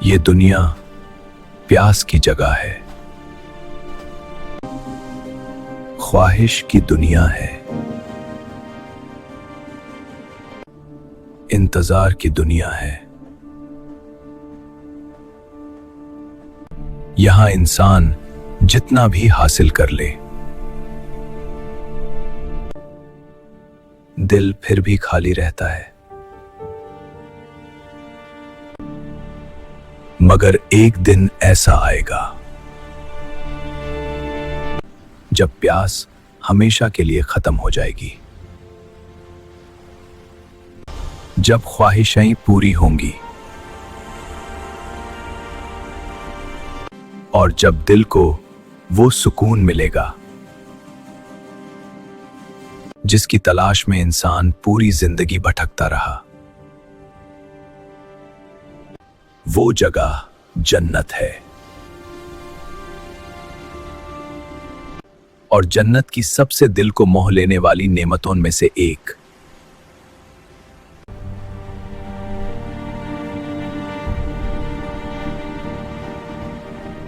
ये दुनिया प्यास की जगह है, ख्वाहिश की दुनिया है, इंतजार की दुनिया है। यहां इंसान जितना भी हासिल कर ले, दिल फिर भी खाली रहता है। मगर एक दिन ऐसा आएगा जब प्यास हमेशा के लिए खत्म हो जाएगी, जब ख्वाहिशें पूरी होंगी और जब दिल को वो सुकून मिलेगा जिसकी तलाश में इंसान पूरी जिंदगी भटकता रहा। वो जगह जन्नत है, और जन्नत की सबसे दिल को मोह लेने वाली नेमतों में से एक।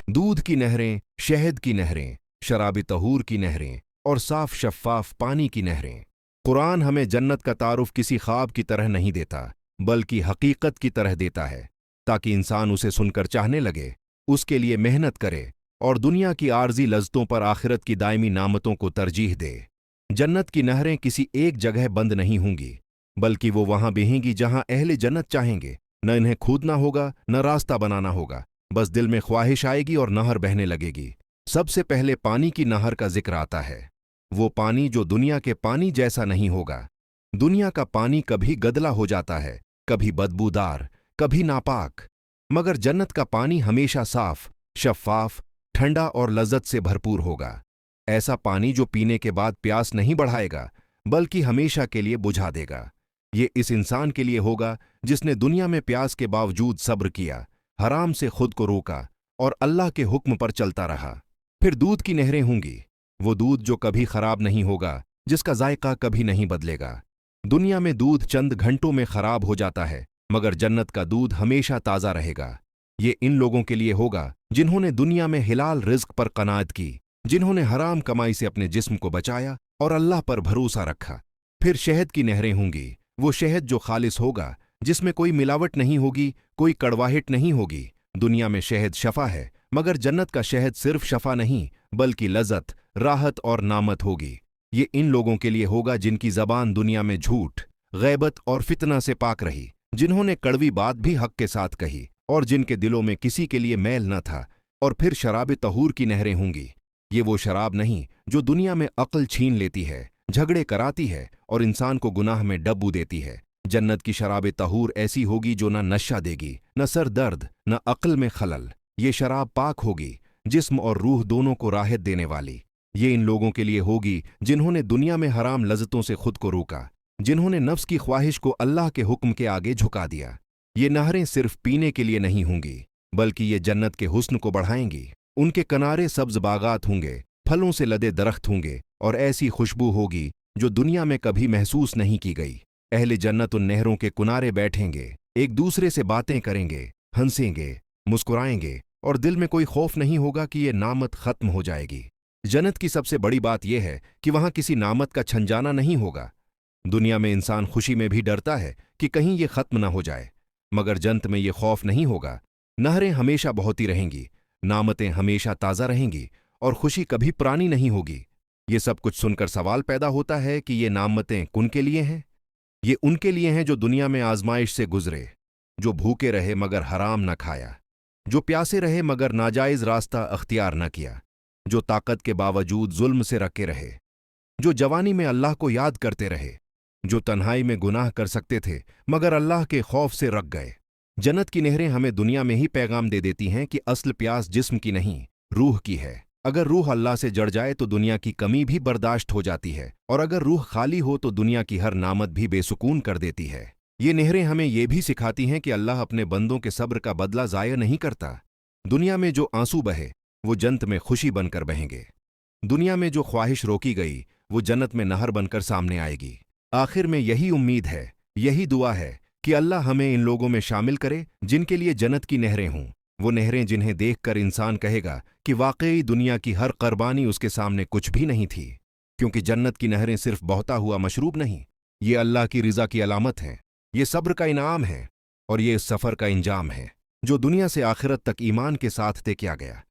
दूध की नहरें, शहद की नहरें, शराब तहूर की नहरें और साफ शफ्फाफ पानी की नहरें। कुरान हमें जन्नत का तारुफ किसी ख्वाब की तरह नहीं देता, बल्कि हकीकत की तरह देता है, ताकि इंसान उसे सुनकर चाहने लगे, उसके लिए मेहनत करे और दुनिया की आर्जी लज्जतों पर आखिरत की दायमी नामतों को तरजीह दे। जन्नत की नहरें किसी एक जगह बंद नहीं होंगी, बल्कि वो वहां बहेंगी जहां अहले जन्नत चाहेंगे। न इन्हें खोदना होगा, न रास्ता बनाना होगा, बस दिल में ख्वाहिश आएगी और नहर बहने लगेगी। सबसे पहले पानी की नहर का जिक्र आता है। वो पानी जो दुनिया के पानी जैसा नहीं होगा। दुनिया का पानी कभी गदला हो जाता है, कभी बदबूदार, कभी नापाक, मगर जन्नत का पानी हमेशा साफ, शफ्फाफ, ठंडा और लज्जत से भरपूर होगा। ऐसा पानी जो पीने के बाद प्यास नहीं बढ़ाएगा, बल्कि हमेशा के लिए बुझा देगा। ये इस इंसान के लिए होगा जिसने दुनिया में प्यास के बावजूद सब्र किया, हराम से खुद को रोका और अल्लाह के हुक्म पर चलता रहा। फिर दूध की नहरें होंगी, वो दूध जो कभी खराब नहीं होगा, जिसका जायका कभी नहीं बदलेगा। दुनिया में दूध चंद घंटों में खराब हो जाता है, मगर जन्नत का दूध हमेशा ताज़ा रहेगा। ये इन लोगों के लिए होगा जिन्होंने दुनिया में हिलाल रिज्क पर कनाअत की, जिन्होंने हराम कमाई से अपने जिस्म को बचाया और अल्लाह पर भरोसा रखा। फिर शहद की नहरें होंगी, वो शहद जो खालिस होगा, जिसमें कोई मिलावट नहीं होगी, कोई कड़वाहट नहीं होगी। दुनिया में शहद शफा है, मगर जन्नत का शहद सिर्फ शफा नहीं, बल्कि लज़्ज़त, राहत और नामत होगी। ये इन लोगों के लिए होगा जिनकी ज़बान दुनिया में झूठ, गैबत और फितना से पाक रही, जिन्होंने कड़वी बात भी हक के साथ कही और जिनके दिलों में किसी के लिए मैल न था। और फिर शराब तहूर की नहरें होंगी। ये वो शराब नहीं जो दुनिया में अक्ल छीन लेती है, झगड़े कराती है और इंसान को गुनाह में डब्बू देती है। जन्नत की शराब तहूर ऐसी होगी जो न नशा देगी, न सर दर्द, न अक्ल में खलल। ये शराब पाक होगी, जिस्म और रूह दोनों को राहत देने वाली। ये इन लोगों के लिए होगी जिन्होंने दुनिया में हराम लज़्ज़तों से खुद को रोका, जिन्होंने नफ्स की ख्वाहिश को अल्लाह के हुक्म के आगे झुका दिया। ये नहरें सिर्फ पीने के लिए नहीं होंगी, बल्कि ये जन्नत के हुस्न को बढ़ाएंगी। उनके किनारे सब्ज बागात होंगे, फलों से लदे दरख्त होंगे और ऐसी खुशबू होगी जो दुनिया में कभी महसूस नहीं की गई। अहले जन्नत उन नहरों के किनारे बैठेंगे, एक दूसरे से बातें करेंगे, हंसेंगे, मुस्कुराएंगे और दिल में कोई खौफ नहीं होगा कि ये नामत खत्म हो जाएगी। जन्नत की सबसे बड़ी बात यह है कि वहां किसी नामत का छंजाना नहीं होगा। दुनिया में इंसान खुशी में भी डरता है कि कहीं ये खत्म ना हो जाए, मगर जन्नत में ये खौफ नहीं होगा। नहरें हमेशा बहती रहेंगी, नामतें हमेशा ताज़ा रहेंगी और खुशी कभी पुरानी नहीं होगी। ये सब कुछ सुनकर सवाल पैदा होता है कि ये नामतें किन के लिए हैं? ये उनके लिए हैं जो दुनिया में आजमाइश से गुजरे, जो भूखे रहे मगर हराम न खाया, जो प्यासे रहे मगर नाजायज रास्ता अख्तियार न किया, जो ताकत के बावजूद जुल्म से रखे रहे, जो जवानी में अल्लाह को याद करते रहे, जो तन्हाई में गुनाह कर सकते थे मगर अल्लाह के खौफ से रख गए। जन्नत की नहरें हमें दुनिया में ही पैगाम दे देती हैं कि असल प्यास जिस्म की नहीं, रूह की है। अगर रूह अल्लाह से जड़ जाए तो दुनिया की कमी भी बर्दाश्त हो जाती है, और अगर रूह खाली हो तो दुनिया की हर नामत भी बेसुकून कर देती है। ये नहरें हमें ये भी सिखाती हैं कि अल्लाह अपने बंदों के सब्र का बदला ज़ाया नहीं करता। दुनिया में जो आंसू बहे वो जन्नत में खुशी बनकर बहेंगे। दुनिया में जो ख्वाहिश रोकी गई वो जन्नत में नहर बनकर सामने आएगी। आखिर में यही उम्मीद है, यही दुआ है कि अल्लाह हमें इन लोगों में शामिल करे जिनके लिए जन्नत की नहरें हों, वो नहरें जिन्हें देखकर इंसान कहेगा कि वाकई दुनिया की हर कुर्बानी उसके सामने कुछ भी नहीं थी, क्योंकि जन्नत की नहरें सिर्फ बहता हुआ मशरूब नहीं, ये अल्लाह की रिज़ा की अलामत हैं, ये सब्र का इनाम है और ये इस सफ़र का इंजाम है जो दुनिया से आखिरत तक ईमान के साथ तय किया गया।